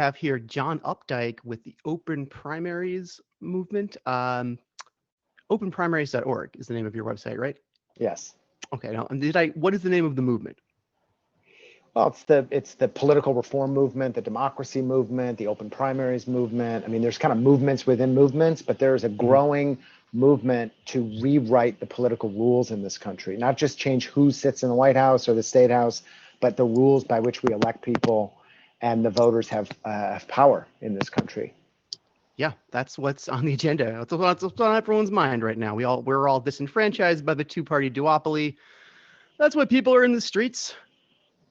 Have here John Opdycke with the Open Primaries movement. Openprimaries.org is the name of your website, right? Yes. Okay. Now, what is the name of the movement? Well, it's the political reform movement, the democracy movement, the open primaries movement. I mean, there's kind of movements within movements, but there's a growing movement to rewrite the political rules in this country, not just change who sits in the White House or the State House, but the rules by which we elect people and the voters have power in this country. Yeah, that's what's on the agenda. That's what's on everyone's mind right now. We're all disenfranchised by the two-party duopoly. That's why people are in the streets.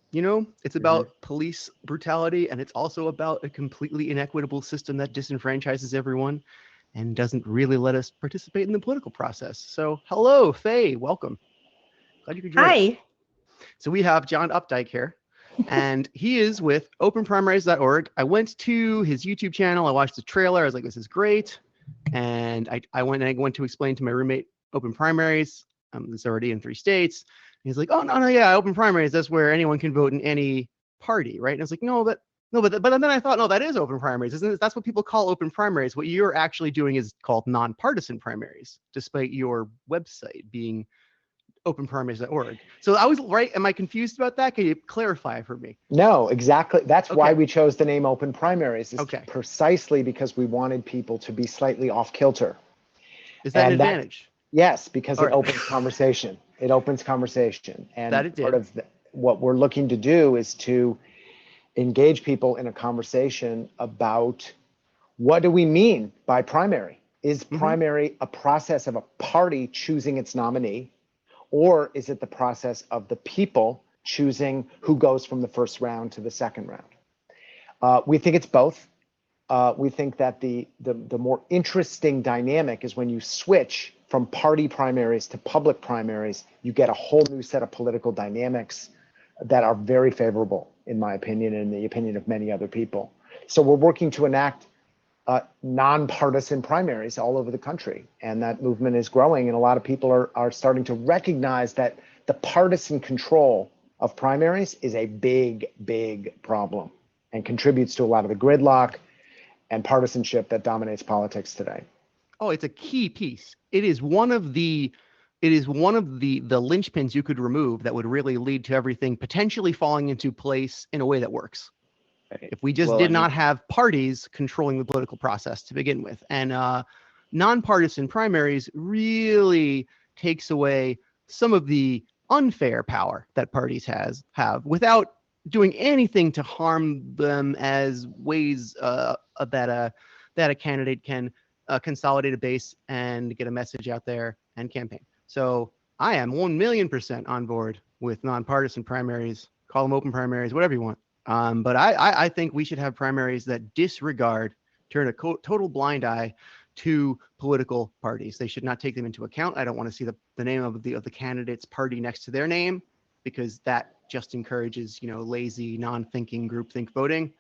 You know, it's about police brutality, and it's also about a completely inequitable system that disenfranchises everyone and doesn't really let us participate in the political process. So, hello, Faye, welcome. Glad you could join us. Hi. So we have John Opdycke here, and he is with openprimaries.org. I went to his YouTube channel. I watched the trailer. I was like, this is great. And I went to explain to my roommate Open Primaries. It's already in 3 states. He's like, oh, no, yeah, open primaries, that's where anyone can vote in any party, right? And I was like, but then I thought, no, that is open primaries, isn't it? That's what people call open primaries. What you're actually doing is called nonpartisan primaries, despite your website being openprimaries.org. So I was right. Am I confused about that? Can you clarify for me? No, exactly. That's why we chose the name Open Primaries. Precisely because we wanted people to be slightly off kilter. Is that an advantage? Yes, because it opens conversation. It opens conversation. And part of what we're looking to do is to engage people in a conversation about what do we mean by primary? Is primary a process of a party choosing its nominee, or is it the process of the people choosing who goes from the first round to the second round? We think it's both. We think that the more interesting dynamic is when you switch from party primaries to public primaries, you get a whole new set of political dynamics that are very favorable, in my opinion, and in the opinion of many other people. So we're working to enact nonpartisan primaries all over the country. And that movement is growing. And a lot of people are starting to recognize that the partisan control of primaries is a big, big problem and contributes to a lot of the gridlock and partisanship that dominates politics today. Oh, it's a key piece. It is one of the linchpins you could remove that would really lead to everything potentially falling into place in a way that works. If we just did not have parties controlling the political process to begin with. And nonpartisan primaries really takes away some of the unfair power that parties have without doing anything to harm them as ways that a candidate can consolidate a base and get a message out there and campaign. So I am 1,000,000% on board with nonpartisan primaries, call them open primaries, whatever you want. But I think we should have primaries that turn a total blind eye to political parties. They should not take them into account. I don't want to see the name of the candidate's party next to their name, because that just encourages, lazy, non-thinking groupthink voting.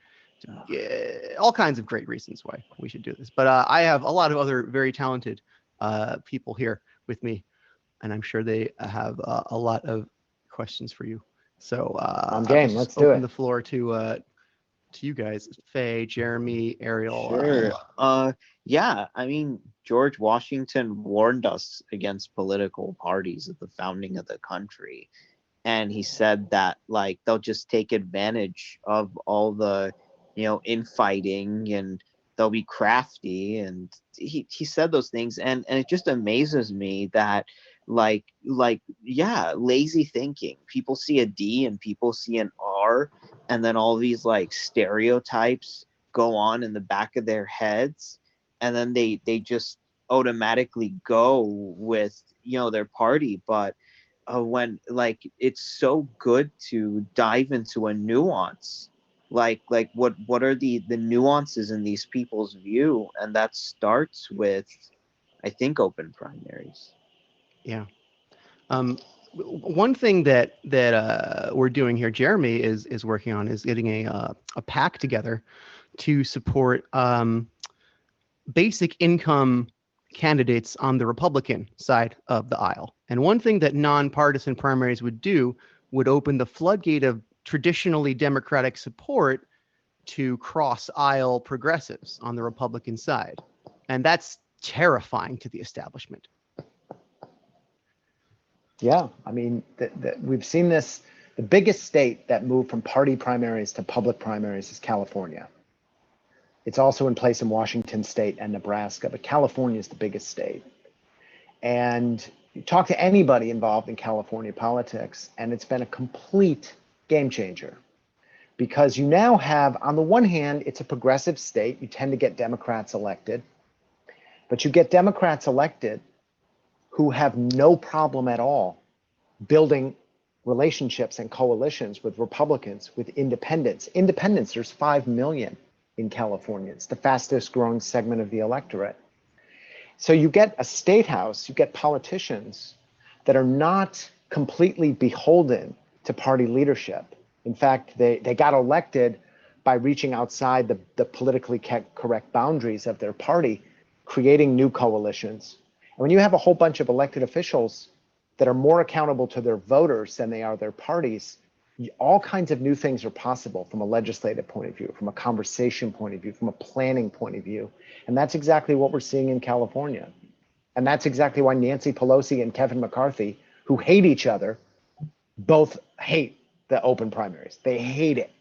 All kinds of great reasons why we should do this. But I have a lot of other very talented people here with me, and I'm sure they have a lot of questions for you. So I'm game. Let's do it. Open the floor to you guys, Faye, Jeremy, Ariel. Sure. Yeah, I mean, George Washington warned us against political parties at the founding of the country. And he said that, like, they'll just take advantage of all the, infighting, and they'll be crafty. And he said those things. And it just amazes me that, lazy thinking. People see a D and people see an R, and then all these stereotypes go on in the back of their heads, and then they just automatically go with their party. But when it's so good to dive into a nuance, what are the nuances in these people's view, and that starts with, I think, open primaries. Yeah. One thing that we're doing here, Jeremy is working on, is getting a PAC together to support basic income candidates on the Republican side of the aisle. And one thing that nonpartisan primaries would do would open the floodgate of traditionally Democratic support to cross aisle progressives on the Republican side. And that's terrifying to the establishment. Yeah, I mean, we've seen this. The biggest state that moved from party primaries to public primaries is California. It's also in place in Washington state and Nebraska, but California is the biggest state. And you talk to anybody involved in California politics, and it's been a complete game changer. Because you now have, on the one hand, it's a progressive state. You tend to get Democrats elected. But you get Democrats elected who have no problem at all building relationships and coalitions with Republicans, with independents. Independents, there's 5 million in California. It's the fastest growing segment of the electorate. So you get a state house, you get politicians that are not completely beholden to party leadership. In fact, they got elected by reaching outside the politically correct boundaries of their party, creating new coalitions. And when you have a whole bunch of elected officials that are more accountable to their voters than they are their parties, all kinds of new things are possible from a legislative point of view, from a conversation point of view, from a planning point of view. And that's exactly what we're seeing in California. And that's exactly why Nancy Pelosi and Kevin McCarthy, who hate each other, both hate the open primaries. They hate it.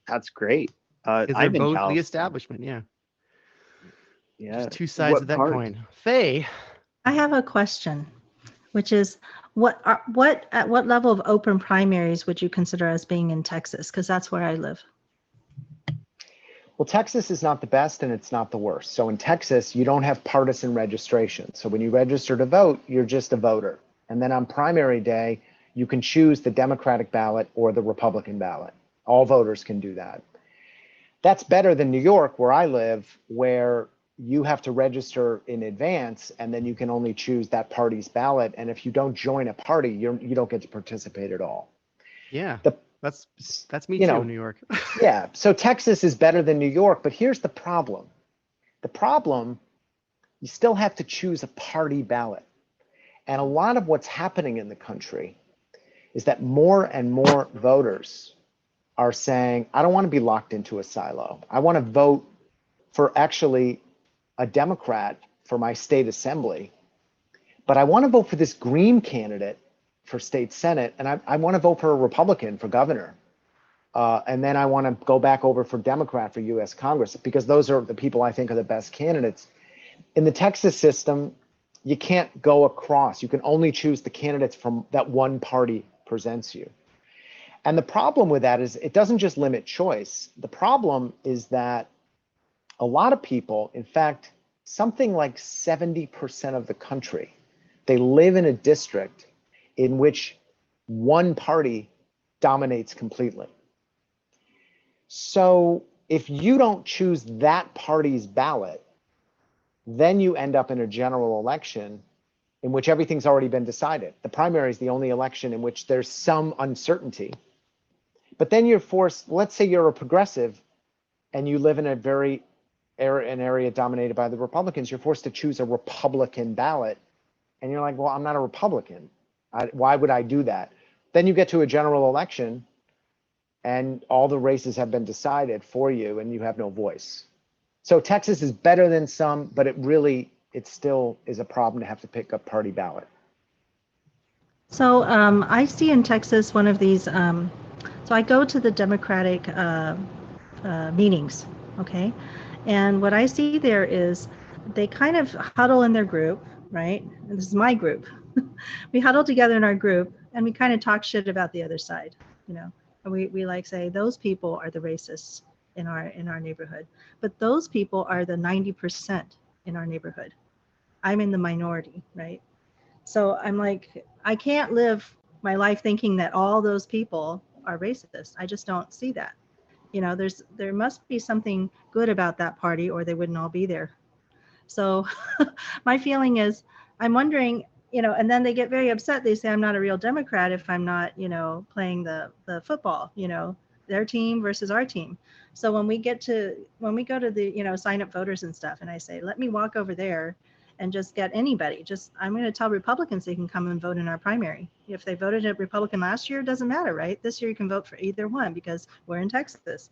That's great. They're both the establishment, yeah. Yeah. Just two sides of that coin. Faye. I have a question, which is at what level of open primaries would you consider as being in Texas? Because that's where I live. Well, Texas is not the best and it's not the worst. So in Texas, you don't have partisan registration. So when you register to vote, you're just a voter. And then on primary day, you can choose the Democratic ballot or the Republican ballot. All voters can do that. That's better than New York, where I live, where you have to register in advance and then you can only choose that party's ballot. And if you don't join a party, you don't get to participate at all. Yeah, that's me too in New York. Yeah, so Texas is better than New York, but here's the problem. The problem, you still have to choose a party ballot. And a lot of what's happening in the country is that more and more voters are saying, I don't want to be locked into a silo. I want to vote for actually a Democrat for my state assembly, but I want to vote for this Green candidate for state Senate, and I want to vote for a Republican for governor. And then I want to go back over for Democrat for U.S. Congress, because those are the people I think are the best candidates. In the Texas system, you can't go across. You can only choose the candidates from that one party presents you. And the problem with that is it doesn't just limit choice. The problem is that a lot of people, in fact, something like 70% of the country, they live in a district in which one party dominates completely. So if you don't choose that party's ballot, then you end up in a general election in which everything's already been decided. The primary is the only election in which there's some uncertainty. But then you're forced, let's say you're a progressive and you live in an area dominated by the Republicans, you're forced to choose a Republican ballot. And you're like, well, I'm not a Republican. Why would I do that? Then you get to a general election and all the races have been decided for you and you have no voice. So Texas is better than some, but it still is a problem to have to pick a party ballot. So I see in Texas one of these, so I go to the Democratic meetings, okay? And what I see there is they kind of huddle in their group, right? And this is my group. We huddle together in our group and we kind of talk shit about the other side, you know? And we like say, those people are the racists in our neighborhood, but those people are the 90% in our neighborhood. I'm in the minority, right? So I'm like, I can't live my life thinking that all those people are racist. I just don't see that. You know, there must be something good about that party or they wouldn't all be there. So my feeling is, I'm wondering, you know, and then they get very upset. They say, I'm not a real Democrat if I'm not, you know, playing the football, you know, their team versus our team. So when we go to the, you know, sign up voters and stuff, and I say, let me walk over there and just get anybody. I'm going to tell Republicans they can come and vote in our primary. If they voted a Republican last year, it doesn't matter, right? This year you can vote for either one because we're in Texas.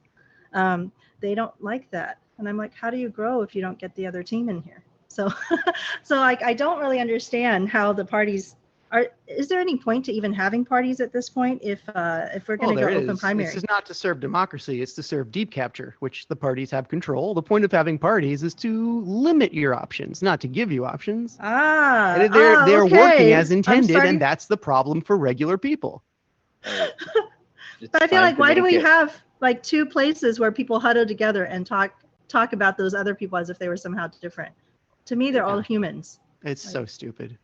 They don't like that. And I'm like, how do you grow if you don't get the other team in here? So, so I don't really understand how the parties are. Is there any point to even having parties at this point if we're going to go open primary? This is not to serve democracy. It's to serve deep capture, which the parties have control. The point of having parties is to limit your options, not to give you options. They're working as intended, and that's the problem for regular people. But I feel like, why do we have like two places where people huddle together and talk about those other people as if they were somehow different? To me, they're all humans. It's so stupid.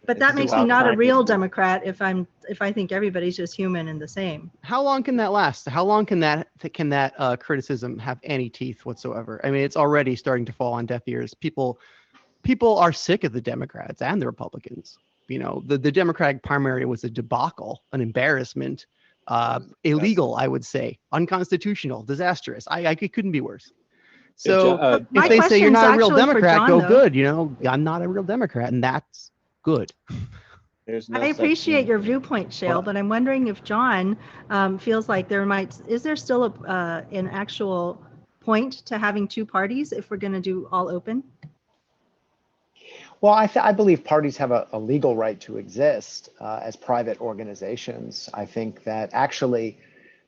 But that makes me not a real Democrat if I think everybody's just human and the same. How long can that last? How long can that criticism have any teeth whatsoever? I mean, it's already starting to fall on deaf ears. People are sick of the Democrats and the Republicans. You know, the Democratic primary was a debacle, an embarrassment, illegal, I would say, unconstitutional, disastrous. It couldn't be worse. So if they say you're not a real Democrat, go good. You know, I'm not a real Democrat, and that's good. I appreciate your viewpoint, Shale, but I'm wondering if John feels like is there still an actual point to having two parties if we're going to do all open? Well, I believe parties have a legal right to exist as private organizations. I think that actually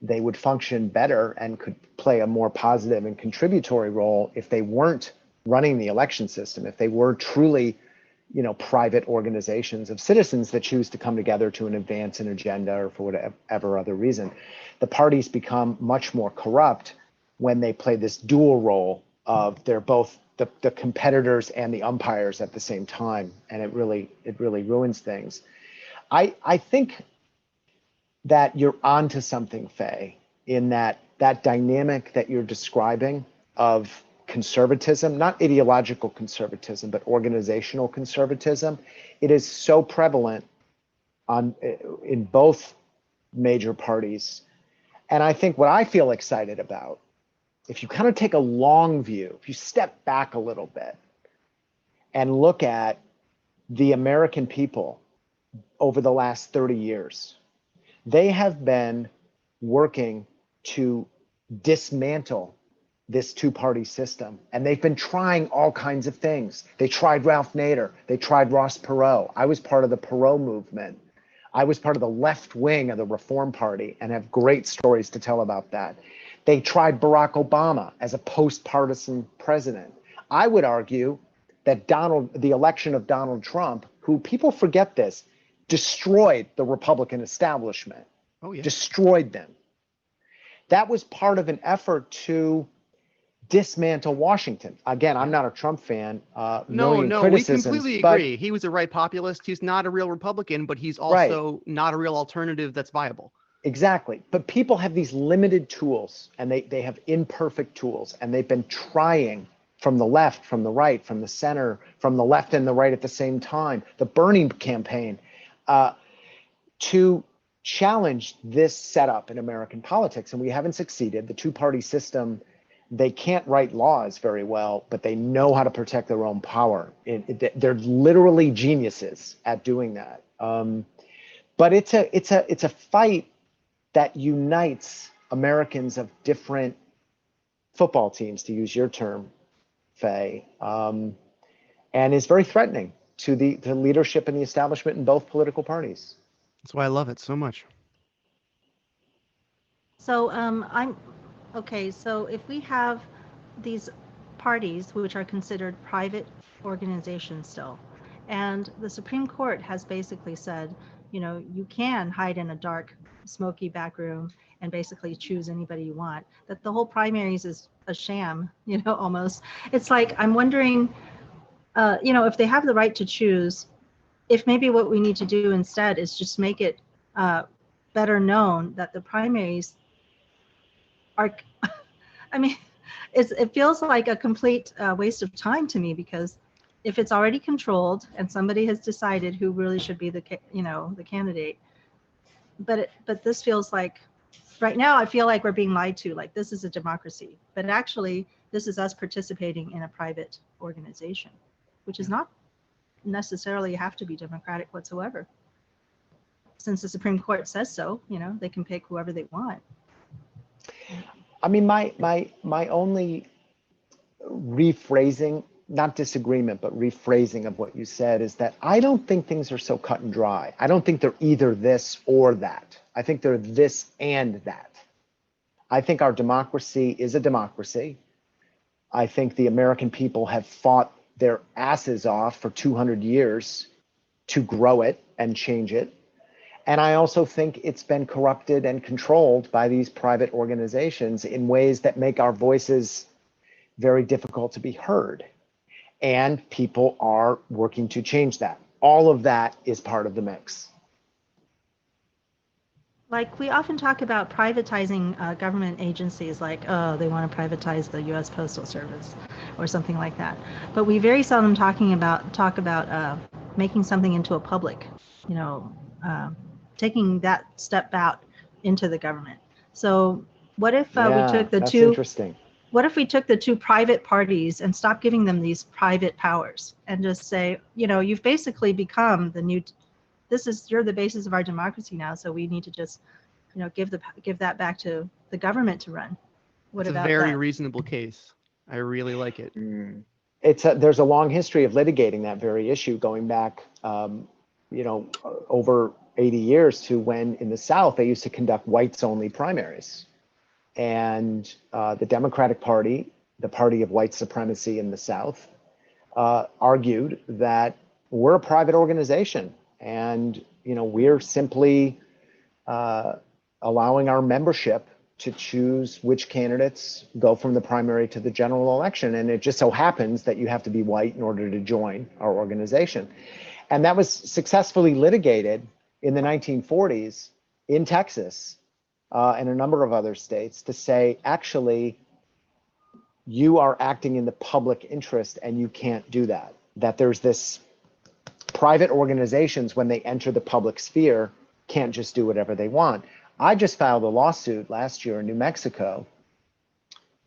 they would function better and could play a more positive and contributory role if they weren't running the election system, if they were truly, private organizations of citizens that choose to come together to advance an agenda or for whatever other reason. The parties become much more corrupt when they play this dual role of they're both the competitors and the umpires at the same time, and it really ruins things. I think that you're onto something, Faye, in that dynamic that you're describing of conservatism, not ideological conservatism, but organizational conservatism. It is so prevalent in both major parties. And I think what I feel excited about, if you kind of take a long view, if you step back a little bit and look at the American people over the last 30 years, they have been working to dismantle this two-party system, and they've been trying all kinds of things. They tried Ralph Nader. They tried Ross Perot. I was part of the Perot movement. I was part of the left wing of the Reform Party and have great stories to tell about that. They tried Barack Obama as a post-partisan president. I would argue that the election of Donald Trump, who people forget this, destroyed the Republican establishment. Oh, yeah. Destroyed them. That was part of an effort to dismantle Washington. Again, I'm not a Trump fan. No, we completely agree. He was a right populist. He's not a real Republican, but he's also not a real alternative that's viable. Exactly. But people have these limited tools, and they have imperfect tools, and they've been trying from the left, from the right, from the center, from the left and the right at the same time, the Bernie campaign, to challenge this setup in American politics. And we haven't succeeded. The two-party system, they can't write laws very well, but they know how to protect their own power. They're literally geniuses at doing that. But it's a fight that unites Americans of different football teams, to use your term, Faye, and is very threatening to the leadership and the establishment in both political parties. That's why I love it so much. So so if we have these parties which are considered private organizations still, and the Supreme Court has basically said, you can hide in a dark, smoky back room and basically choose anybody you want, that the whole primaries is a sham, almost. It's like, I'm wondering, if they have the right to choose, if maybe what we need to do instead is just make it better known that the primaries are, it feels like a complete waste of time to me, because if it's already controlled and somebody has decided who really should be the candidate, but this feels like, right now I feel like we're being lied to, like this is a democracy, but actually this is us participating in a private organization, which is not necessarily have to be democratic whatsoever. Since the Supreme Court says so, they can pick whoever they want. I mean, my only rephrasing, not disagreement, but rephrasing of what you said is that I don't think things are so cut and dry. I don't think they're either this or that. I think they're this and that. I think our democracy is a democracy. I think the American people have fought their asses off for 200 years to grow it and change it. And I also think it's been corrupted and controlled by these private organizations in ways that make our voices very difficult to be heard. And people are working to change that. All of that is part of the mix. Like we often talk about privatizing government agencies, like, oh, they want to privatize the U.S. Postal Service or something like that. But we very seldom talk about making something into a public, taking that step out into the government. So what if we took the that's two? Interesting. What if we took the two private parties and stopped giving them these private powers and just say, you've basically become the new, you're the basis of our democracy now. So we need to just, give that back to the government to run. What it's about a very that? reasonable case. I really like it. There's a long history of litigating that very issue going back, over 80 years to when in the South, they used to conduct whites only primaries. And the Democratic Party, the party of white supremacy in the South, argued that we're a private organization and, we're simply allowing our membership to choose which candidates go from the primary to the general election. And it just so happens that you have to be white in order to join our organization. And that was successfully litigated in the 1940s in Texas and a number of other states to say, actually, you are acting in the public interest and you can't do that. That there's this private organizations, when they enter the public sphere, can't just do whatever they want. I just filed a lawsuit last year in New Mexico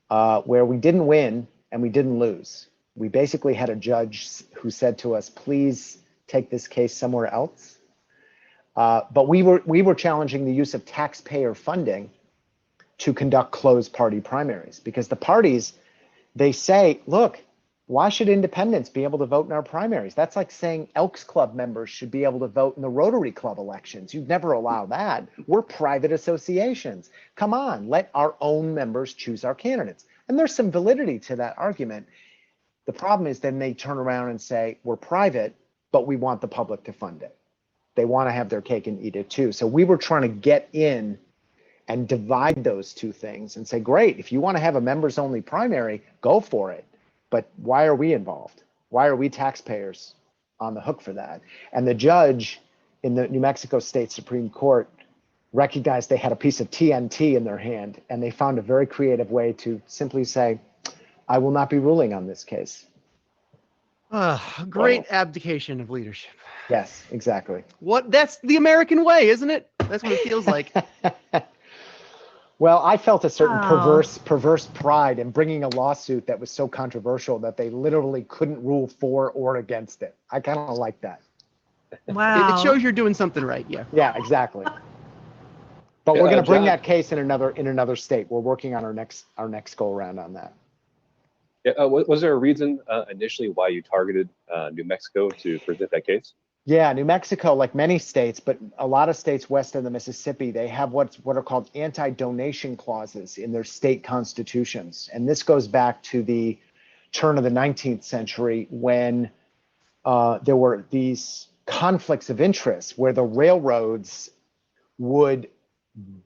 where we didn't win and we didn't lose. We basically had a judge who said to us, please take this case somewhere else. But we were challenging the use of taxpayer funding to conduct closed party primaries because the parties, they say, look, why should independents be able to vote in our primaries? That's like saying Elks Club members should be able to vote in the Rotary Club elections. You'd never allow that. We're private associations. Come on, let our own members choose our candidates. And there's some validity to that argument. The problem is then they turn around and say, we're private, but we want the public to fund it. They want to have their cake and eat it too. So we were trying to get in and divide those two things and say, great, if you want to have a members only primary, go for it. But why are we involved? Why are we taxpayers on the hook for that? And the judge in the New Mexico State Supreme Court recognized they had a piece of TNT in their hand, and they found a very creative way to simply say, I will not be ruling on this case. Great abdication of leadership. Yes, exactly. That's the American way, isn't it? That's what it feels like. Well, I felt a certain perverse pride in bringing a lawsuit that was so controversial that they literally couldn't rule for or against it. I kind of like that. Wow. It shows you're doing something right. Yeah. Yeah, exactly. But we're going to bring that case in another state. We're working on our next go around on that. Yeah, was there a reason initially why you targeted New Mexico to present that case? Yeah, New Mexico, like many states, but a lot of states west of the Mississippi, they have what are called anti-donation clauses in their state constitutions. And this goes back to the turn of the 19th century when there were these conflicts of interest where the railroads would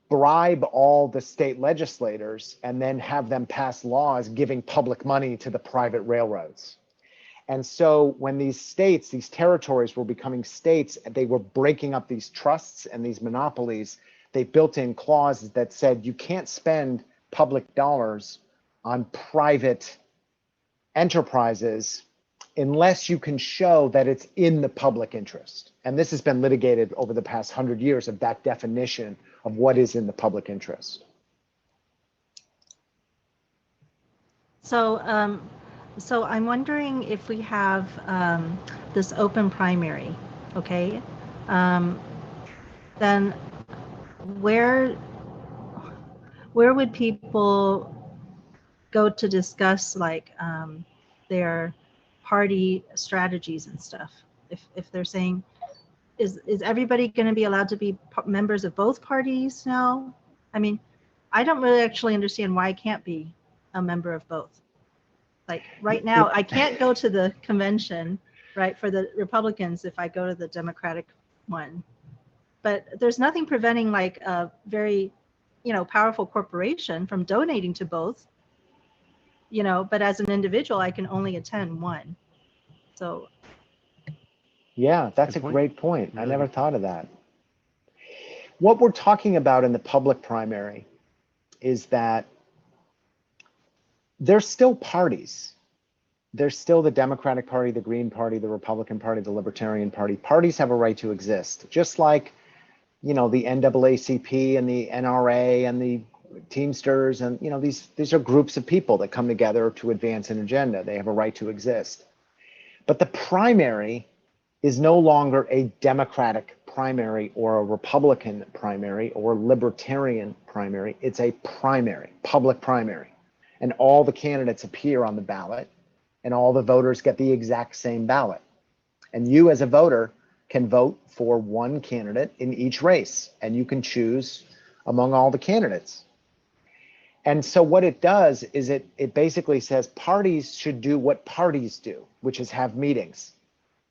bribe all the state legislators and then have them pass laws giving public money to the private railroads. And so when these states, these territories were becoming states, they were breaking up these trusts and these monopolies. They built in clauses that said you can't spend public dollars on private enterprises unless you can show that it's in the public interest. And this has been litigated over the past 100 years of that definition of what is in the public interest. So I'm wondering if we have this open primary, okay? Then where where would people go to discuss like their party strategies and stuff? If they're saying, is everybody going to be allowed to be members of both parties now? I mean, I don't really actually understand why I can't be a member of both. Like right now, I can't go to the convention, right, for the Republicans if I go to the Democratic one. But there's nothing preventing like a very, powerful corporation from donating to both, but as an individual, I can only attend one. So. Yeah, that's a great point. I never thought of that. What we're talking about in the public primary is that there's still parties. There's still the Democratic Party, the Green Party, the Republican Party, the Libertarian Party. Parties have a right to exist, just like, the NAACP and the NRA and the Teamsters, and these are groups of people that come together to advance an agenda. They have a right to exist. But the primary is no longer a Democratic primary or a Republican primary or libertarian primary. It's a primary, public primary. And all the candidates appear on the ballot, and all the voters get the exact same ballot. And you as a voter can vote for one candidate in each race, and you can choose among all the candidates. And so what it does is it basically says parties should do what parties do, which is have meetings,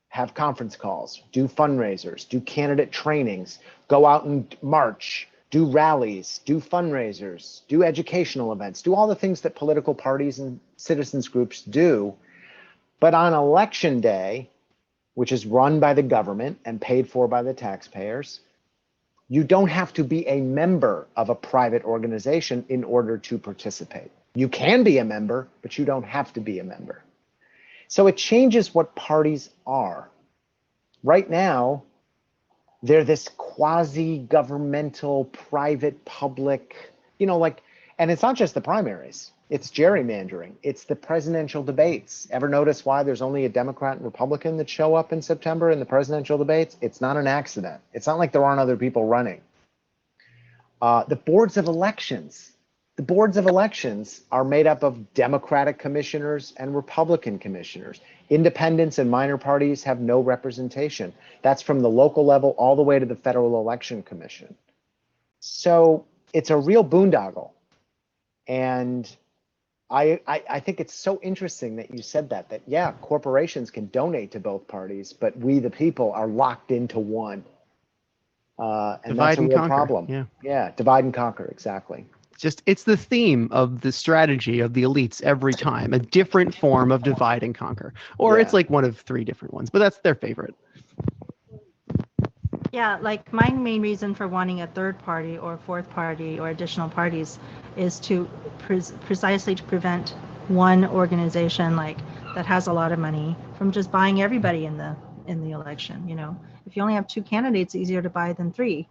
have conference calls, do fundraisers, do candidate trainings, go out and march, do rallies, do fundraisers, do educational events, do all the things that political parties and citizens groups do. But on election day, which is run by the government and paid for by the taxpayers, you don't have to be a member of a private organization in order to participate. You can be a member, but you don't have to be a member. So it changes what parties are. Right now, they're this quasi-governmental, private, public, and it's not just the primaries. It's gerrymandering. It's the presidential debates. Ever notice why there's only a Democrat and Republican that show up in September in the presidential debates? It's not an accident. It's not like there aren't other people running. The boards of elections. The boards of elections are made up of Democratic commissioners and Republican commissioners. Independents and minor parties have no representation. That's from the local level all the way to the Federal Election Commission. So it's a real boondoggle. And I think it's so interesting that you said that yeah, corporations can donate to both parties, but we, the people, are locked into one. And that's a real problem. Yeah, divide and conquer, exactly. It's the theme of the strategy of the elites every time, a different form of divide and conquer. Or it's like one of three different ones, but that's their favorite. Yeah, like my main reason for wanting a third party or fourth party or additional parties is to precisely to prevent one organization like that has a lot of money from just buying everybody in the election. If you only have two candidates, it's easier to buy than three,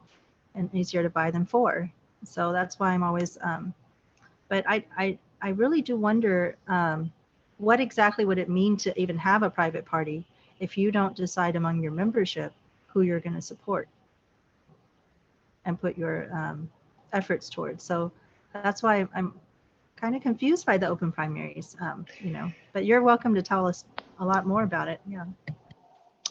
and easier to buy than four. So that's why I'm always. But I really do wonder what exactly would it mean to even have a private party if you don't decide among your membership who you're going to support and put your efforts towards. So that's why I'm kind of confused by the open primaries, but you're welcome to tell us a lot more about it. Yeah.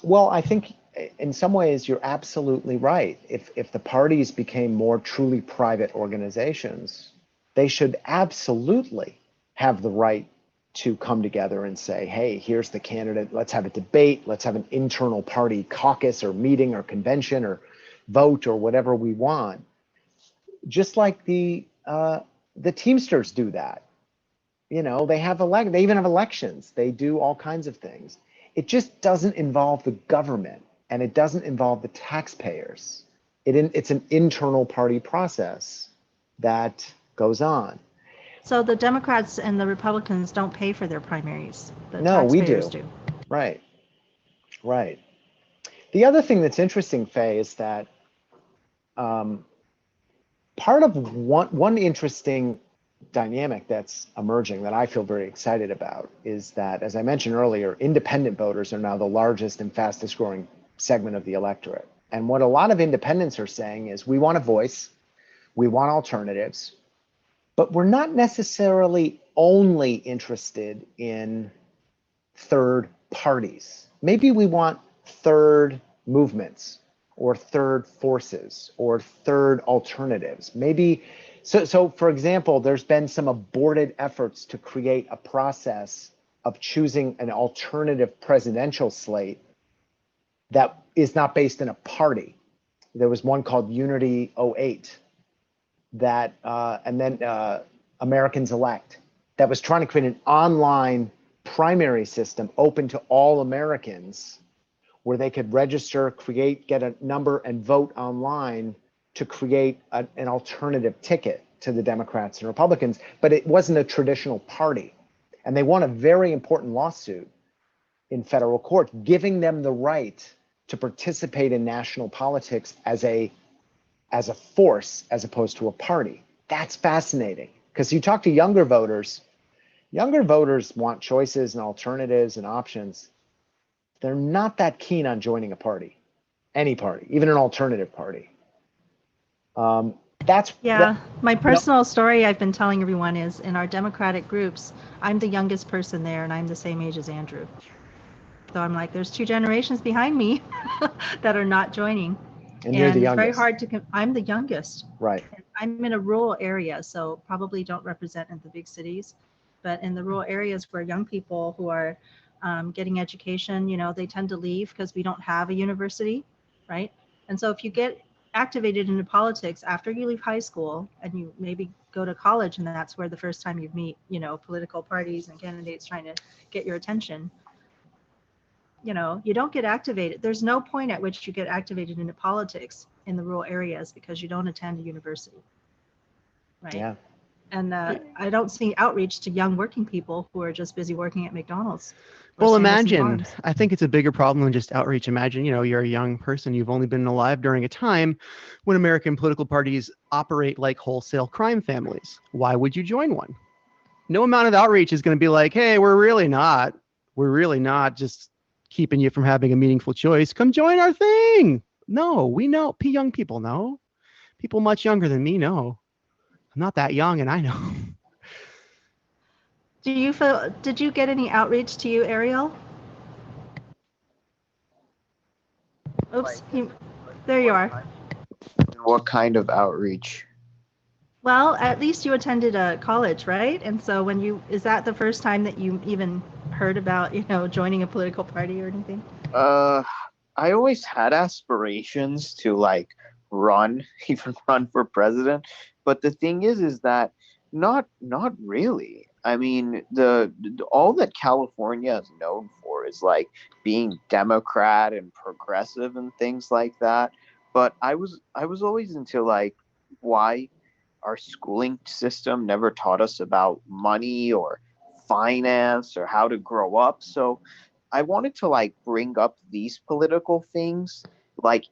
Well, I think in some ways you're absolutely right. If the parties became more truly private organizations, they should absolutely have the right to come together and say, hey, here's the candidate. Let's have a debate. Let's have an internal party caucus or meeting or convention or vote or whatever we want. Just like the Teamsters do that. They even have elections. They do all kinds of things. It just doesn't involve the government, and it doesn't involve the taxpayers. It's an internal party process that goes on. So the Democrats and the Republicans don't pay for their primaries. No, we do. Right. The other thing that's interesting, Faye, is that part of one interesting dynamic that's emerging that I feel very excited about is that, as I mentioned earlier, independent voters are now the largest and fastest growing segment of the electorate. And what a lot of independents are saying is we want a voice, we want alternatives, But we're not necessarily only interested in third parties. Maybe we want third movements or third forces or third alternatives. Maybe, so for example, there's been some aborted efforts to create a process of choosing an alternative presidential slate that is not based in a party. There was one called Unity 08 that, and then Americans Elect, that was trying to create an online primary system open to all Americans where they could register, get a number, and vote online to create an alternative ticket to the Democrats and Republicans. But it wasn't a traditional party. And they won a very important lawsuit in federal court, giving them the right to participate in national politics as a force as opposed to a party. That's fascinating, because you talk to younger voters want choices and alternatives and options. They're not that keen on joining a party, any party, even an alternative party. My personal story I've been telling everyone is, in our Democratic groups, I'm the youngest person there, and I'm the same age as Andrew. So I'm like, there's 2 generations behind me that are not joining. And you're the youngest. It's very hard to, I'm the youngest. Right. And I'm in a rural area, so probably don't represent in the big cities, but in the rural areas where young people who are getting education, they tend to leave because we don't have a university, right? And so if you get activated into politics after you leave high school and you maybe go to college, and that's where the first time you meet, political parties and candidates trying to get your attention, you don't get activated. There's no point at which you get activated into politics in the rural areas because you don't attend a university, right? Yeah. And I don't see outreach to young working people who are just busy working at McDonald's. Well, imagine, I think it's a bigger problem than just outreach. Imagine, you're a young person. You've only been alive during a time when American political parties operate like wholesale crime families. Why would you join one? No amount of outreach is going to be like, hey, we're really not just keeping you from having a meaningful choice. Come join our thing. No, we know. Young people know. People much younger than me know. I'm not that young, and I know. Did you get any outreach to you, Ariel? Oops, there you are. What kind of outreach? Well, at least you attended a college, right? And so is that the first time that you even heard about, joining a political party or anything? I always had aspirations to even run for president. But the thing is that not really. I mean, all that California is known for is being Democrat and progressive and things like that. But I was always into why our schooling system never taught us about money or finance or how to grow up. So I wanted to bring up these political things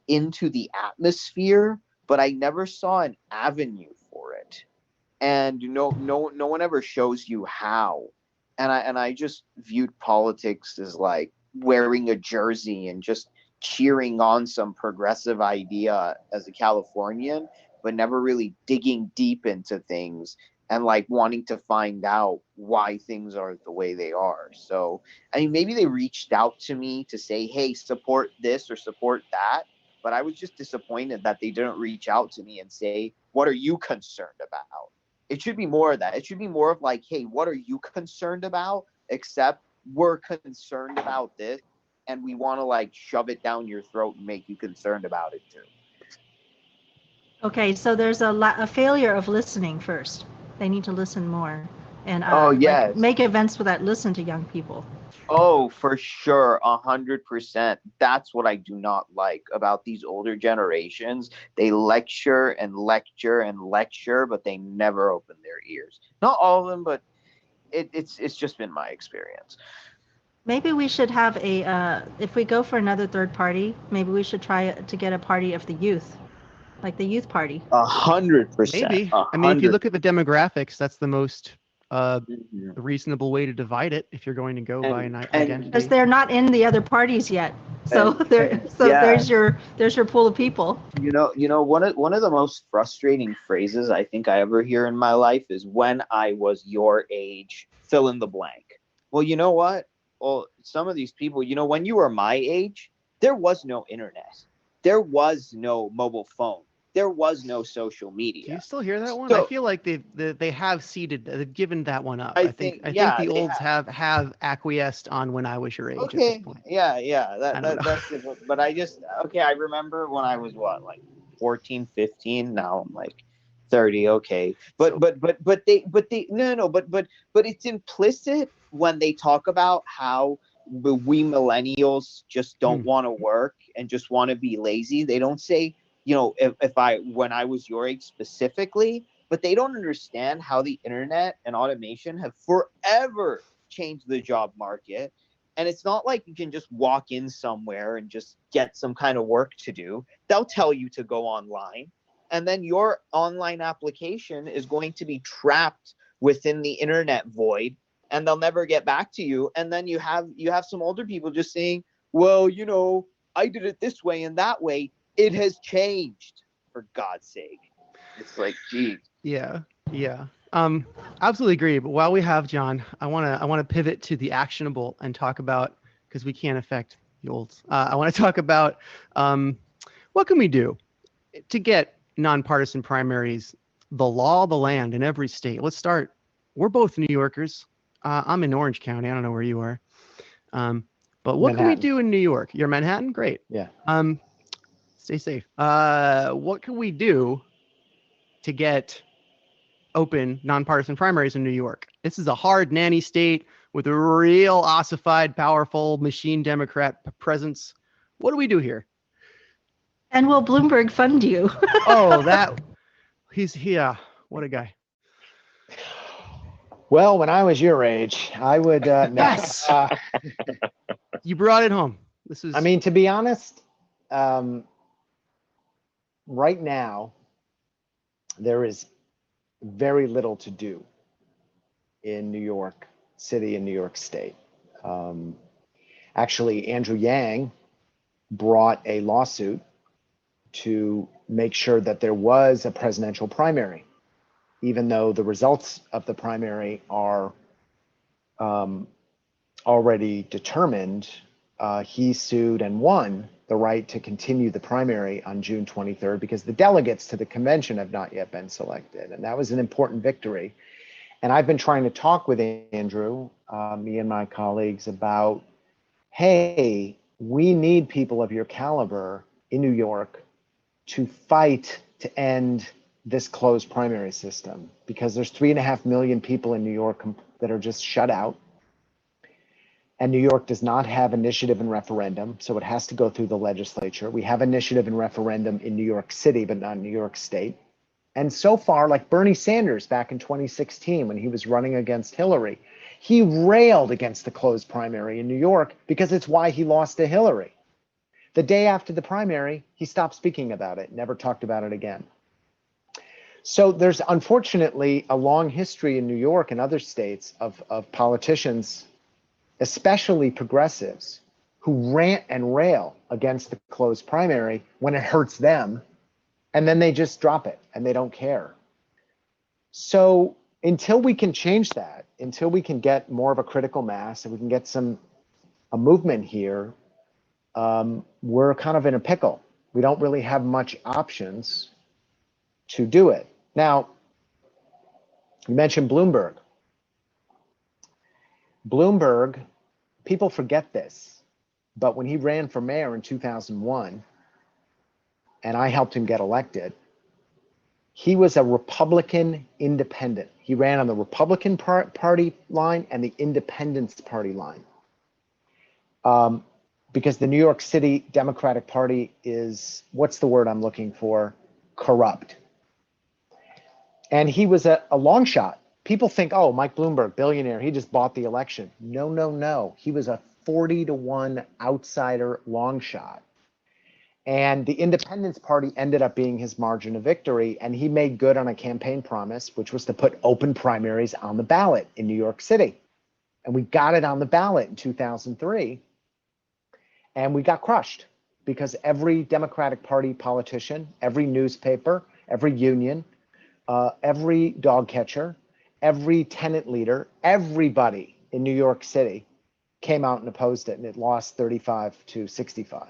into the atmosphere, but I never saw an avenue for it. And no one ever shows you how. And I just viewed politics as wearing a jersey and just cheering on some progressive idea as a Californian, but never really digging deep into things and wanting to find out why things are the way they are. So, I mean, maybe they reached out to me to say, hey, support this or support that. But I was just disappointed that they didn't reach out to me and say, what are you concerned about? It should be more of that. It should be more of hey, what are you concerned about? Except we're concerned about this, and we want to shove it down your throat and make you concerned about it too. Okay, so there's a failure of listening first. They need to listen more and yes. Make events that listen to young people. Oh, for sure, 100%. That's what I do not like about these older generations. They lecture and lecture and lecture, but they never open their ears. Not all of them, but it's just been my experience. Maybe we should have if we go for another third party, maybe we should try to get a party of the youth, like the youth party. 100%. Maybe. I mean, if you look at the demographics, that's the most a reasonable way to divide it if you're going to go by an identity. Because they're not in the other parties yet. So there's your pool of people. One of the most frustrating phrases I think I ever hear in my life is when I was your age, fill in the blank. Well, you know what? Well, some of these people, when you were my age, there was no internet. There was no mobile phone. There was no social media. Do you still hear that one? So, I feel like they have ceded, they've given that one up. I think the olds have acquiesced on when I was your age at this point. Yeah. That's it. But I remember when I was 14, 15. Now I'm like 30. Okay. But it's implicit when they talk about how we millennials just don't want to work and just want to be lazy. They don't say, when I was your age specifically, but they don't understand how the internet and automation have forever changed the job market. And it's not like you can just walk in somewhere and just get some kind of work to do. They'll tell you to go online, and then your online application is going to be trapped within the internet void, and they'll never get back to you. And then you have some older people just saying, well, I did it this way and that way. It has changed, for God's sake. It's like, geez. Yeah. Absolutely agree. But while we have John, I want to pivot to the actionable and talk about, because we can't affect the olds. I want to talk about what can we do to get nonpartisan primaries, the law of the land in every state. Let's start. We're both New Yorkers. I'm in Orange County. I don't know where you are. But what can we do in New York? You're Manhattan? Great. Yeah. Stay safe. What can we do to get open nonpartisan primaries in New York? This is a hard nanny state with a real ossified, powerful machine Democrat presence. What do we do here? And will Bloomberg fund you? What a guy. Well, when I was your age, I would. Yes. You brought it home. To be honest, right now, there is very little to do in New York City and New York State. Actually, Andrew Yang brought a lawsuit to make sure that there was a presidential primary, even though the results of the primary are already determined. He sued and won the right to continue the primary on June 23rd because the delegates to the convention have not yet been selected. And that was an important victory. And I've been trying to talk with Andrew, me and my colleagues, about, hey, we need people of your caliber in New York to fight to end this closed primary system, because there's 3.5 million people in New York that are just shut out. And New York does not have initiative and referendum, so it has to go through the legislature. We have initiative and referendum in New York City, but not New York State. And so far, like Bernie Sanders back in 2016, when he was running against Hillary, he railed against the closed primary in New York because it's why he lost to Hillary. The day after the primary, he stopped speaking about it, never talked about it again. So there's unfortunately a long history in New York and other states of politicians, especially progressives, who rant and rail against the closed primary when it hurts them, and then they just drop it and they don't care. So until we can change that, until we can get more of a critical mass and we can get a movement here, we're kind of in a pickle. We don't really have much options to do it. Now, you mentioned Bloomberg. Bloomberg, people forget this, but when he ran for mayor in 2001, and I helped him get elected, he was a Republican independent. He ran on the Republican Party line and the Independence Party line. Because the New York City Democratic Party is, what's the word I'm looking for? Corrupt. And he was a long shot. People think, oh, Mike Bloomberg, billionaire, he just bought the election. No. He was a 40-1 outsider long shot. And the Independence Party ended up being his margin of victory. And he made good on a campaign promise, which was to put open primaries on the ballot in New York City. And we got it on the ballot in 2003. And we got crushed because every Democratic Party politician, every newspaper, every union, every dog catcher, every tenant leader, everybody in New York City came out and opposed it, and it lost 35-65.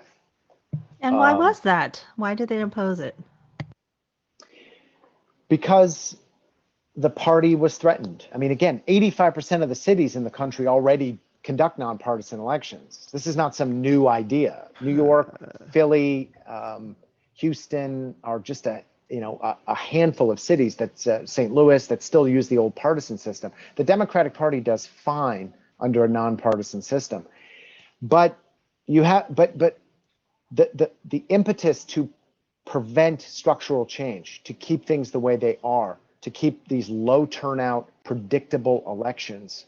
And why was that? Why did they oppose it? Because the party was threatened. I mean, again, 85% of the cities in the country already conduct nonpartisan elections. This is not some new idea. New York, Philly, Houston are just a handful of cities that's St. Louis that still use the old partisan system. The Democratic Party does fine under a nonpartisan system, but the impetus to prevent structural change, to keep things the way they are, to keep these low turnout, predictable elections.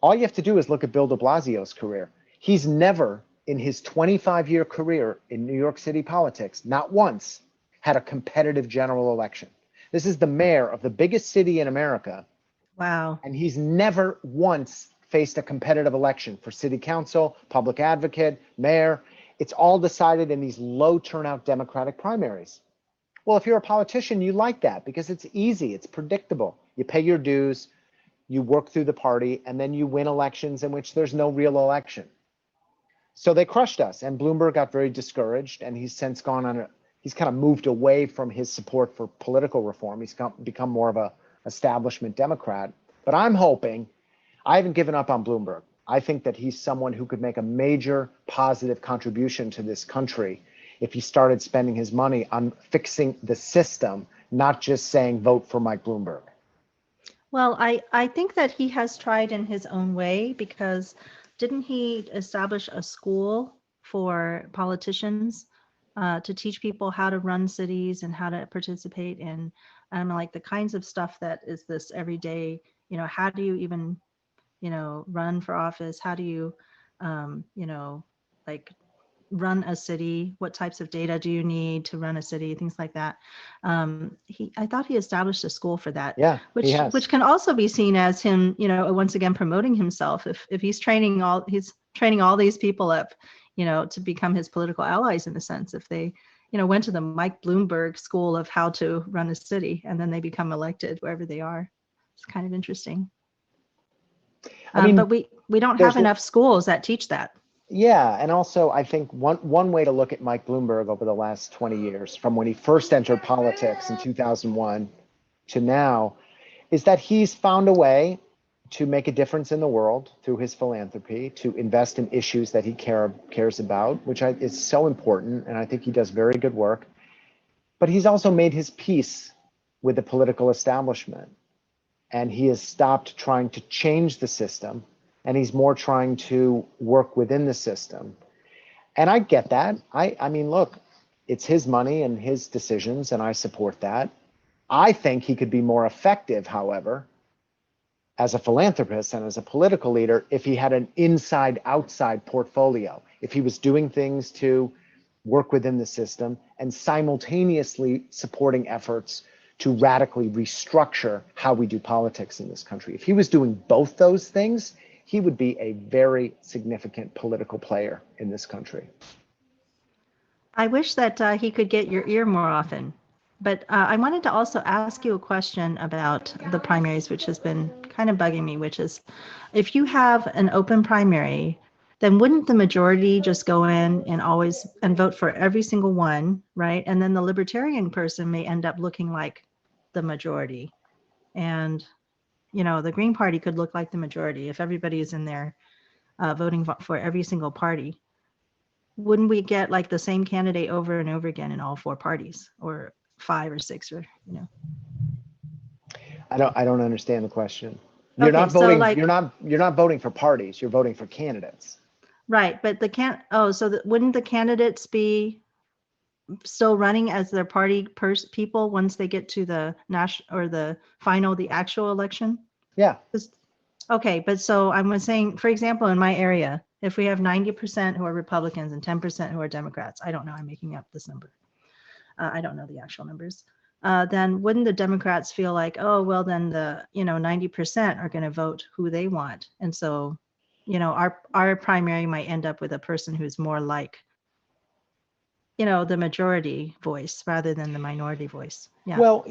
All you have to do is look at Bill de Blasio's career. He's never, in his 25-year career in New York City politics, not once had a competitive general election. This is the mayor of the biggest city in America. Wow. And he's never once faced a competitive election for city council, public advocate, mayor. It's all decided in these low turnout Democratic primaries. Well, if you're a politician, you like that because it's easy, it's predictable. You pay your dues, you work through the party, and then you win elections in which there's no real election. So they crushed us, and Bloomberg got very discouraged, and he's since gone on he's kind of moved away from his support for political reform. He's become more of a establishment Democrat. But I'm hoping, I haven't given up on Bloomberg. I think that he's someone who could make a major positive contribution to this country if he started spending his money on fixing the system, not just saying vote for Mike Bloomberg. Well, I think that he has tried in his own way, because didn't he establish a school for politicians to teach people how to run cities and how to participate in like the kinds of stuff that is this everyday, how do you even, run for office? How do you, like run a city? What types of data do you need to run a city? Things like that. I thought he established a school for that. Yeah, which can also be seen as him, once again promoting himself. If he's training all these people up, to become his political allies in a sense. If they, went to the Mike Bloomberg school of how to run a city, and then they become elected wherever they are. It's kind of interesting. But we don't have enough schools that teach that. Yeah, and also I think one way to look at Mike Bloomberg over the last 20 years, from when he first entered politics in 2001 to now, is that he's found a way to make a difference in the world through his philanthropy, to invest in issues that he cares about, which is so important, and I think he does very good work. But he's also made his peace with the political establishment, and he has stopped trying to change the system, and he's more trying to work within the system. And I get that. I mean, look, it's his money and his decisions, and I support that. I think he could be more effective, however, as a philanthropist and as a political leader, if he had an inside-outside portfolio, if he was doing things to work within the system and simultaneously supporting efforts to radically restructure how we do politics in this country. If he was doing both those things, he would be a very significant political player in this country. I wish that he could get your ear more often. But I wanted to also ask you a question about the primaries, which has been kind of bugging me, which is, if you have an open primary, then wouldn't the majority just go in and vote for every single one, right? And then the libertarian person may end up looking like the majority. And, the Green Party could look like the majority if everybody is in there voting for every single party. Wouldn't we get like the same candidate over and over again in all four parties, or 5 or 6, or I don't understand the question. You're not voting. You're not voting for parties. You're voting for candidates. Right, but wouldn't the candidates be still running as their party people once they get to the national or the actual election? Yeah. Okay, but so I'm saying, for example, in my area, if we have 90% who are Republicans and 10% who are Democrats, I don't know, I'm making up this number. I don't know the actual numbers. Then wouldn't the Democrats feel like, oh, well, then the 90% are going to vote who they want, and so our primary might end up with a person who's more like the majority voice rather than the minority voice. Yeah. Well,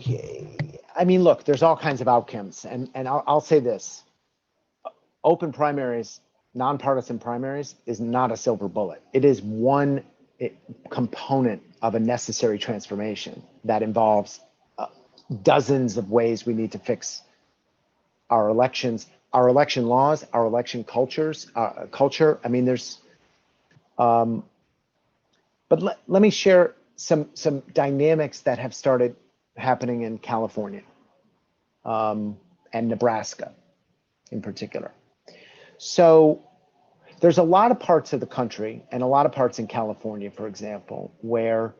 I mean, look, there's all kinds of outcomes, and I'll say this: open primaries, nonpartisan primaries, is not a silver bullet. It is one component of a necessary transformation that involves dozens of ways we need to fix our elections, our election laws, our election culture. I mean, there's, but let me share some dynamics that have started happening in California and Nebraska in particular. So there's a lot of parts of the country and a lot of parts in California, for example, where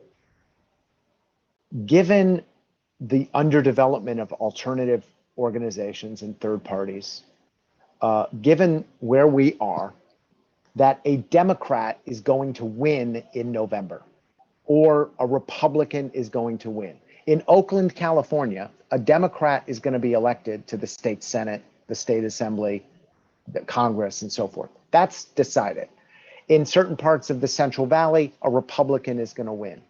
given the underdevelopment of alternative organizations and third parties, given where we are, that a Democrat is going to win in November or a Republican is going to win. In Oakland, California, a Democrat is going to be elected to the state Senate, the state assembly, the Congress, and so forth. That's decided. In certain parts of the Central Valley, a Republican is going to win.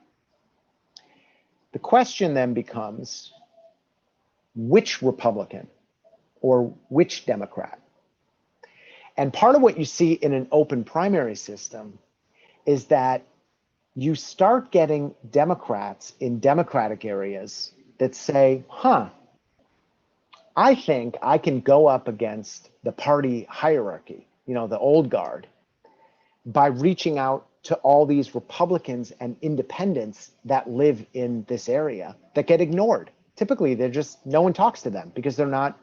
The question then becomes, which Republican or which Democrat? And part of what you see in an open primary system is that you start getting Democrats in Democratic areas that say, I think I can go up against the party hierarchy, the old guard, by reaching out to all these Republicans and independents that live in this area that get ignored. Typically, no one talks to them because they're not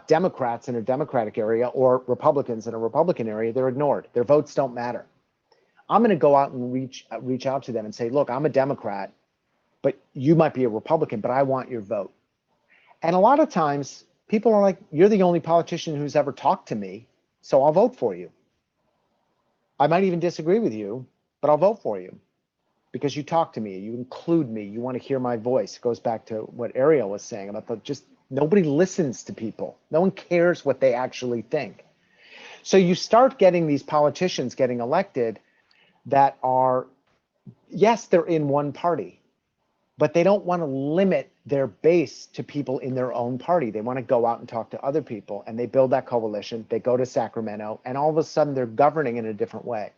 Democrats in a Democratic area or Republicans in a Republican area. They're ignored. Their votes don't matter. I'm going to go out and reach out to them and say, look, I'm a Democrat, but you might be a Republican, but I want your vote. And a lot of times people are like, you're the only politician who's ever talked to me, so I'll vote for you. I might even disagree with you, but I'll vote for you because you talk to me, you include me, you want to hear my voice. It goes back to what Ariel was saying about nobody listens to people. No one cares what they actually think. So you start getting these politicians getting elected that are, yes, they're in one party, but they don't want to limit their base to people in their own party. They want to go out and talk to other people, and they build that coalition. They go to Sacramento, and all of a sudden they're governing in a different way.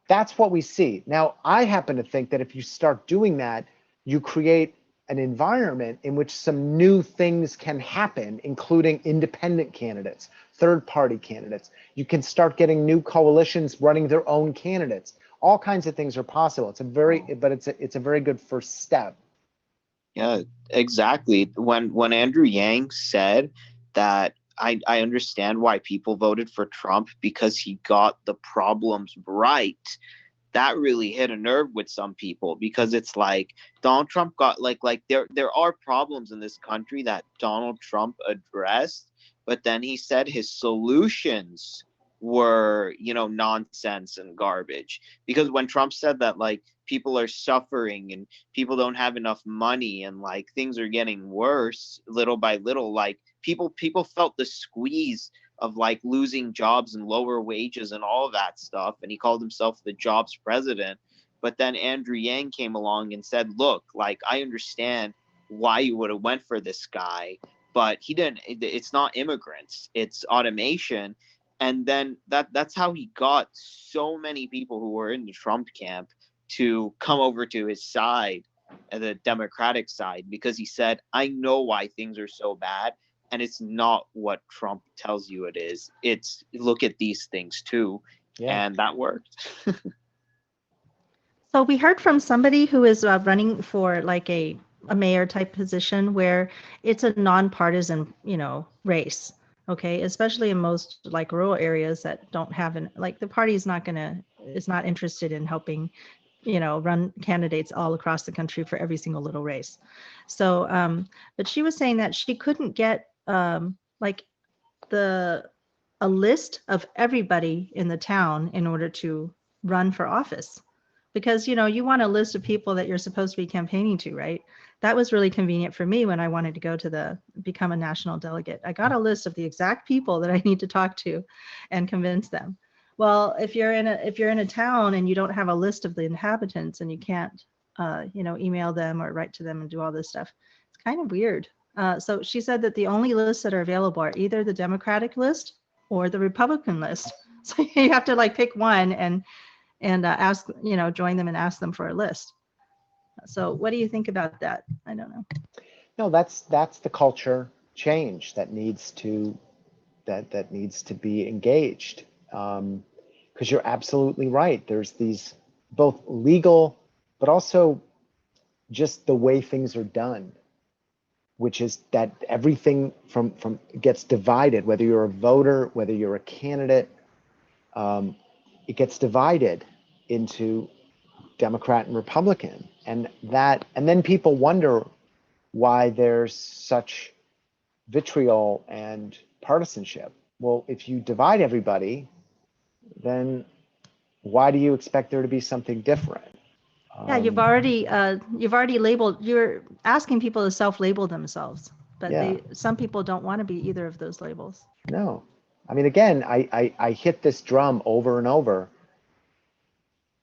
That's what we see. Now, I happen to think that if you start doing that, you create an environment in which some new things can happen, including independent candidates, third-party candidates. You can start getting new coalitions running their own candidates. All kinds of things are possible. It's a very good first step. Yeah, exactly. When Andrew Yang said that I understand why people voted for Trump because he got the problems right, that really hit a nerve with some people, because it's like Donald Trump got like there are problems in this country that Donald Trump addressed, but then he said his solutions were nonsense and garbage. Because when Trump said that people are suffering and people don't have enough money and things are getting worse little by little, people felt the squeeze of losing jobs and lower wages and all of that stuff, and he called himself the jobs president. But then Andrew Yang came along and said, look, I understand why you would have went for this guy, but he didn't. It's not immigrants, it's automation. And then that's how he got so many people who were in the Trump camp to come over to his side, the Democratic side, because he said, I know why things are so bad. And it's not what Trump tells you it is. It's look at these things too. Yeah. And that worked. So we heard from somebody who is running for a mayor type position where it's a nonpartisan, race. Okay, especially in most rural areas that don't have the party is not interested in helping, run candidates all across the country for every single little race. So, but she was saying that she couldn't get a list of everybody in the town in order to run for office. Because, you want a list of people that you're supposed to be campaigning to, right? That was really convenient for me when I wanted to go to become a national delegate. I got a list of the exact people that I need to talk to and convince them. Well, if you're in a town and you don't have a list of the inhabitants and you can't, email them or write to them and do all this stuff, it's kind of weird. So she said that the only lists that are available are either the Democratic list or the Republican list. So you have to like pick one and ask, join them and ask them for a list. So what do you think about that? I don't know. No, that's the culture change that needs to be engaged. Because you're absolutely right. There's these both legal, but also just the way things are done, which is that everything from gets divided, whether you're a voter, whether you're a candidate, it gets divided into Democrat and Republican, and then people wonder why there's such vitriol and partisanship. Well, if you divide everybody, then why do you expect there to be something different? Yeah, you've already labeled. You're asking people to self-label themselves, but some people don't want to be either of those labels. No, I mean, again, I hit this drum over and over.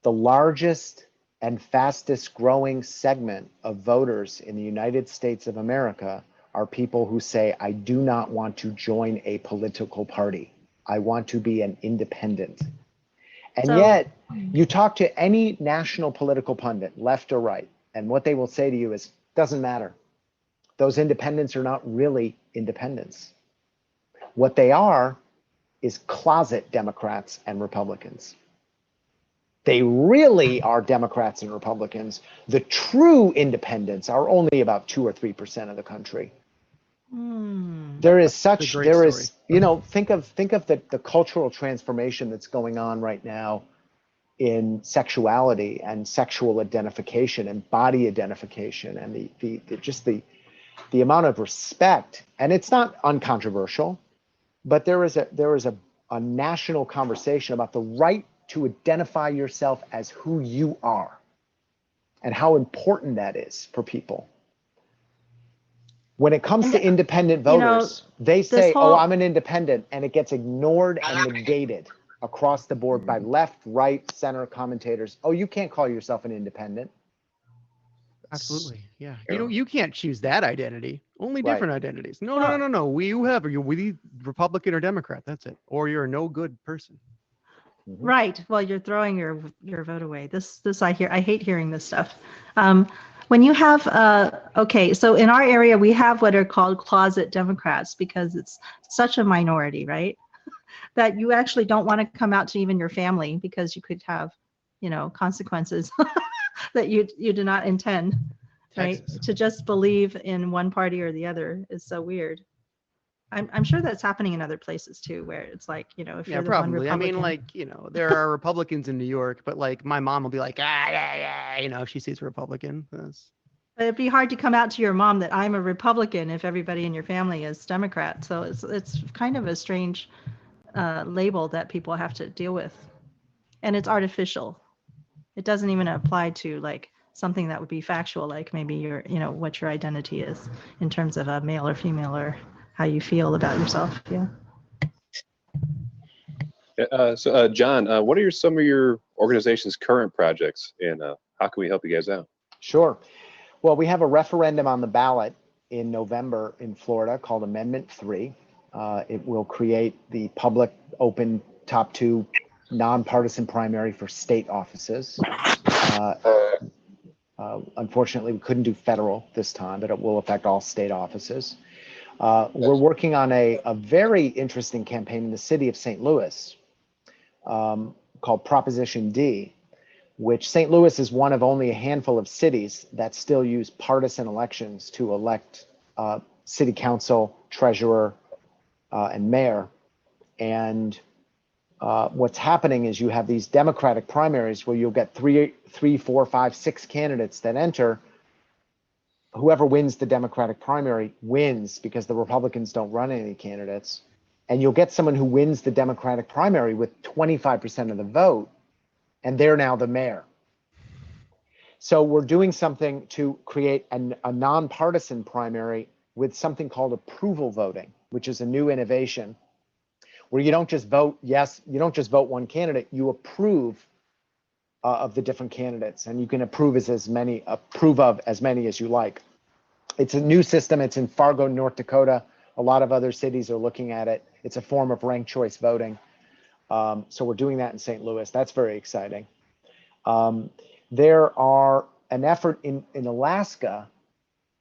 The largest and fastest growing segment of voters in the United States of America are people who say, I do not want to join a political party. I want to be an independent. And yet you talk to any national political pundit, left or right, and what they will say to you is, doesn't matter. Those independents are not really independents. What they are is closet Democrats and Republicans. They really are Democrats and Republicans. The true independents are only about 2 or 3% of the country. There is think of the cultural transformation that's going on right now in sexuality and sexual identification and body identification, and the amount of respect. And it's not uncontroversial, but there is a national conversation about the right to identify yourself as who you are and how important that is for people. When it comes to independent voters, they say, oh, I'm an independent, and it gets ignored and negated across the board by left, right, center commentators. Oh, you can't call yourself an independent. Absolutely. Yeah. You can't choose that identity. Only different identities. No. We Republican or Democrat. That's it. Or you're a no good person. Right. Well, you're throwing your vote away. This I hate hearing this stuff. When you have so in our area we have what are called closet Democrats because it's such a minority, right? That you actually don't want to come out to even your family because you could have, consequences that you do not intend, right? Texas. To just believe in one party or the other is so weird. I'm sure that's happening in other places too, where it's like, if you're the one Republican. I mean, there are Republicans in New York, but like my mom will be like, if she sees a Republican. But it'd be hard to come out to your mom that I'm a Republican if everybody in your family is Democrat. So it's kind of a strange label that people have to deal with, and it's artificial. It doesn't even apply to like something that would be factual, like maybe your, what your identity is in terms of a male or female or how you feel about yourself. So John, what are some of your organization's current projects, and how can we help you guys out? Sure. Well, we have a referendum on the ballot in November in Florida called Amendment 3. It will create the public open top 2 nonpartisan primary for state offices. Unfortunately, we couldn't do federal this time, but it will affect all state offices. We're working on a very interesting campaign in the city of St. Louis called Proposition D, which St. Louis is one of only a handful of cities that still use partisan elections to elect city council, treasurer, and mayor. And what's happening is you have these Democratic primaries where you'll get 3, 4, 5, 6 candidates that enter. Whoever wins the Democratic primary wins because the Republicans don't run any candidates. and you'll get someone who wins the Democratic primary with 25% of the vote, and they're now the mayor. So we're doing something to create a nonpartisan primary with something called approval voting, which is a new innovation, where you don't just vote yes, you don't just vote one candidate, you approve of the different candidates, and you can approve of as many as you like. It's a new system. It's in Fargo, North Dakota. A lot of other cities are looking at it. It's a form of ranked choice voting. So we're doing that in St. Louis. That's very exciting. There are an effort in Alaska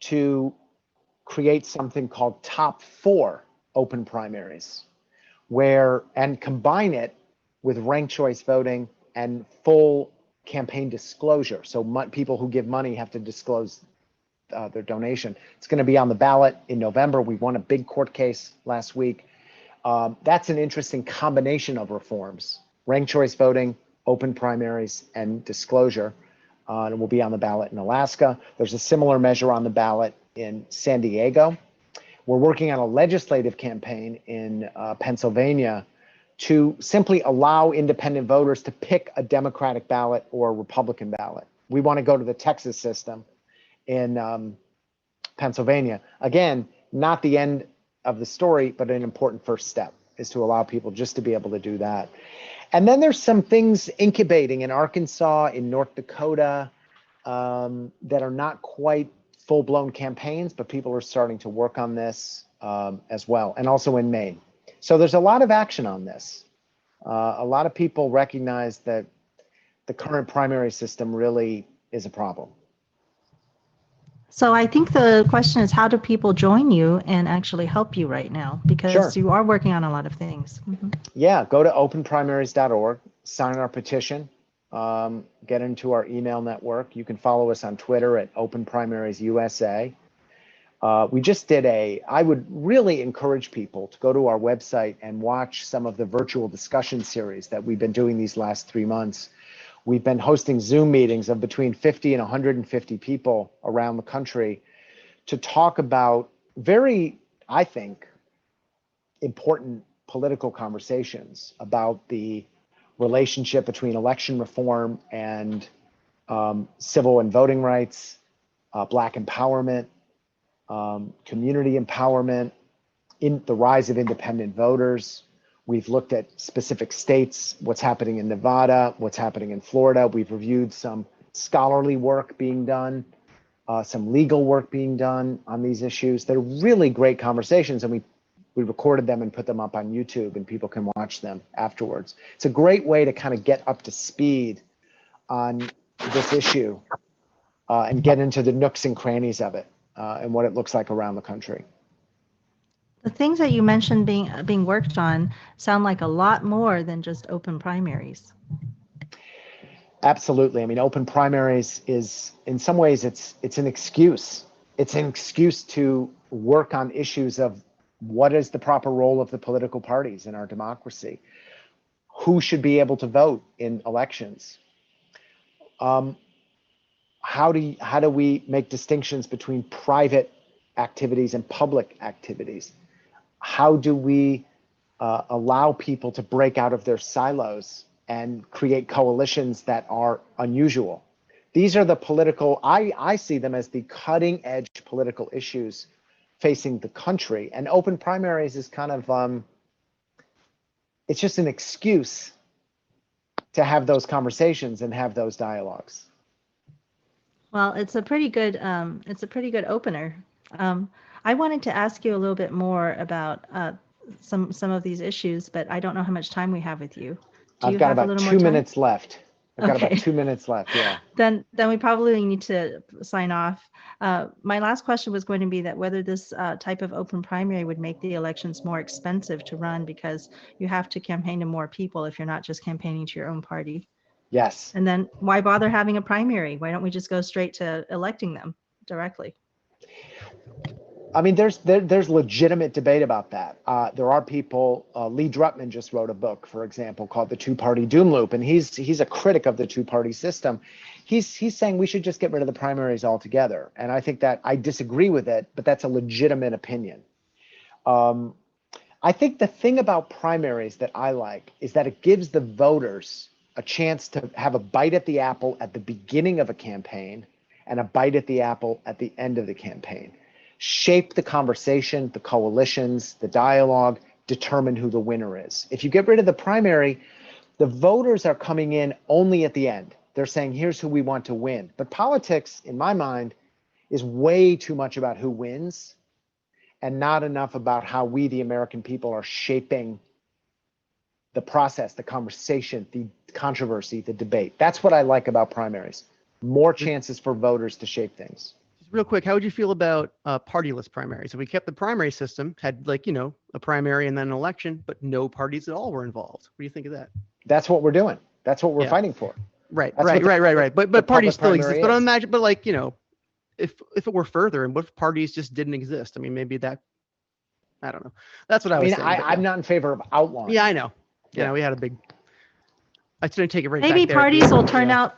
to create something called top 4 open primaries, and combine it with ranked choice voting and full campaign disclosure. So people who give money have to disclose their donation. It's going to be on the ballot in November. We won a big court case last week. That's an interesting combination of reforms: ranked choice voting, open primaries, and disclosure. And it will be on the ballot in Alaska. There's a similar measure on the ballot in San Diego. We're working on a legislative campaign in Pennsylvania to simply allow independent voters to pick a Democratic ballot or a Republican ballot. We want to go to the Texas system in Pennsylvania. Again, not the end of the story, but an important first step is to allow people just to be able to do that. And then there's some things incubating in Arkansas, in North Dakota, that are not quite full-blown campaigns, but people are starting to work on this as well, and also in Maine. So there's a lot of action on this. A lot of people recognize that the current primary system really is a problem. So I think the question is, how do people join you and actually help you right now? Because you are working on a lot of things. Mm-hmm. Yeah, go to openprimaries.org, sign our petition, get into our email network. You can follow us on Twitter at openprimariesUSA. We just did I would really encourage people to go to our website and watch some of the virtual discussion series that we've been doing these last 3 months. We've been hosting Zoom meetings of between 50 and 150 people around the country to talk about very, I think, important political conversations about the relationship between election reform and civil and voting rights, Black empowerment, community empowerment, in the rise of independent voters. We've looked at specific states, what's happening in Nevada, what's happening in Florida. We've reviewed some scholarly work being done, some legal work being done on these issues. They're really great conversations, and we recorded them and put them up on YouTube, and people can watch them afterwards. It's a great way to kind of get up to speed on this issue and get into the nooks and crannies of it and what it looks like around the country. The things that you mentioned being worked on sound like a lot more than just open primaries. Absolutely. I mean, open primaries is, in some ways, it's an excuse. It's an excuse to work on issues of what is the proper role of the political parties in our democracy? Who should be able to vote in elections? How do we make distinctions between private activities and public activities? How do we allow people to break out of their silos and create coalitions that are unusual? These are the political, I see them as the cutting edge political issues facing the country. And open primaries is kind of, it's just an excuse to have those conversations and have those dialogues. Well, it's a pretty good opener. I wanted to ask you a little bit more about some of these issues, but I don't know how much time we have with you. I've got about 2 minutes left. I've got about 2 minutes left. Yeah. Then we probably need to sign off. My last question was going to be that whether this type of open primary would make the elections more expensive to run, because you have to campaign to more people if you're not just campaigning to your own party. Yes. And then why bother having a primary? Why don't we just go straight to electing them directly? I mean, there's legitimate debate about that. There are people. Lee Drutman just wrote a book, for example, called "The Two-Party Doom Loop," and he's a critic of the two-party system. He's saying we should just get rid of the primaries altogether, and I think that I disagree with it, but that's a legitimate opinion. I think the thing about primaries that I like is that it gives the voters a chance to have a bite at the apple at the beginning of a campaign and a bite at the apple at the end of the campaign. Shape the conversation, the coalitions, the dialogue, determine who the winner is. If you get rid of the primary, the voters are coming in only at the end. They're saying, here's who we want to win. But politics, in my mind, is way too much about who wins and not enough about how we, the American people, are shaping the process, the conversation, the controversy, the debate. That's what I like about primaries. More chances for voters to shape things. Just real quick, how would you feel about partyless primaries? If we kept the primary system, had like, a primary and then an election, but no parties at all were involved. What do you think of that? That's what we're doing. That's what we're fighting for. Right. But parties still exist. But imagine, if it were further, and what if parties just didn't exist? I mean, maybe that, I don't know. That's what I was saying. I'm not in favor of outlawing. Yeah, I know. Yeah, we had a big, I shouldn't take it right maybe back parties there. will turn out,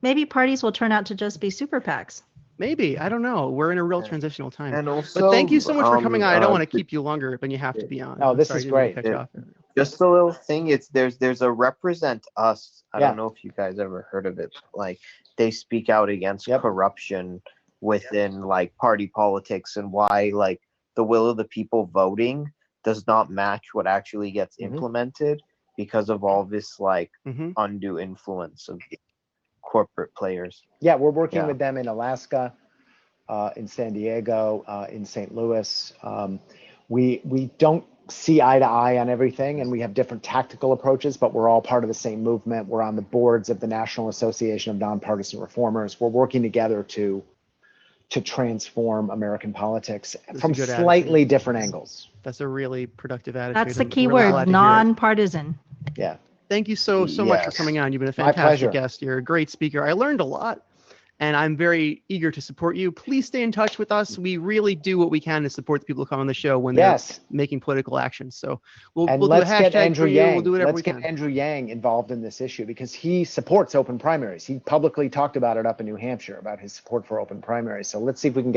maybe parties will turn out to just be super PACs. Maybe, I don't know. We're in a real transitional time. And also, but thank you so much for coming on. I don't want to keep you longer, but you have to be on. No, this is great. Just a little thing. There's a Represent Us. I don't know if you guys ever heard of it. Like, they speak out against corruption within like party politics and why like the will of the people voting does not match what actually gets implemented because of all this like undue influence of corporate players. Yeah, we're working with them in Alaska, in San Diego, in St. Louis. We don't see eye to eye on everything, and we have different tactical approaches, but we're all part of the same movement. We're on the boards of the National Association of Nonpartisan Reformers. We're working together to transform American politics from slightly different angles. That's a really productive attitude. That's the key word, nonpartisan. Yeah. Thank you so much for coming on. You've been a fantastic guest. You're a great speaker. I learned a lot, and I'm very eager to support you. Please stay in touch with us. We really do what we can to support the people who come on the show when they're making political actions. So we'll do a hashtag for you. We'll do whatever we can. Let's get Andrew Yang involved in this issue because he supports open primaries. He publicly talked about it up in New Hampshire about his support for open primaries. So let's see if we can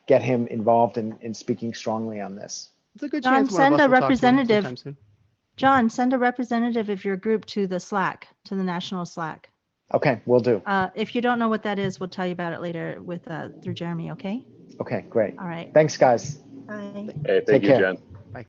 get him involved in speaking strongly on this. It's a good John, chance send a representative. John, send a representative of your group to the Slack, to the national Slack. Okay, we'll do. If you don't know what that is, we'll tell you about it later through Jeremy, okay? Okay, great. All right. Thanks, guys. Bye. Hey, thank you, Jen.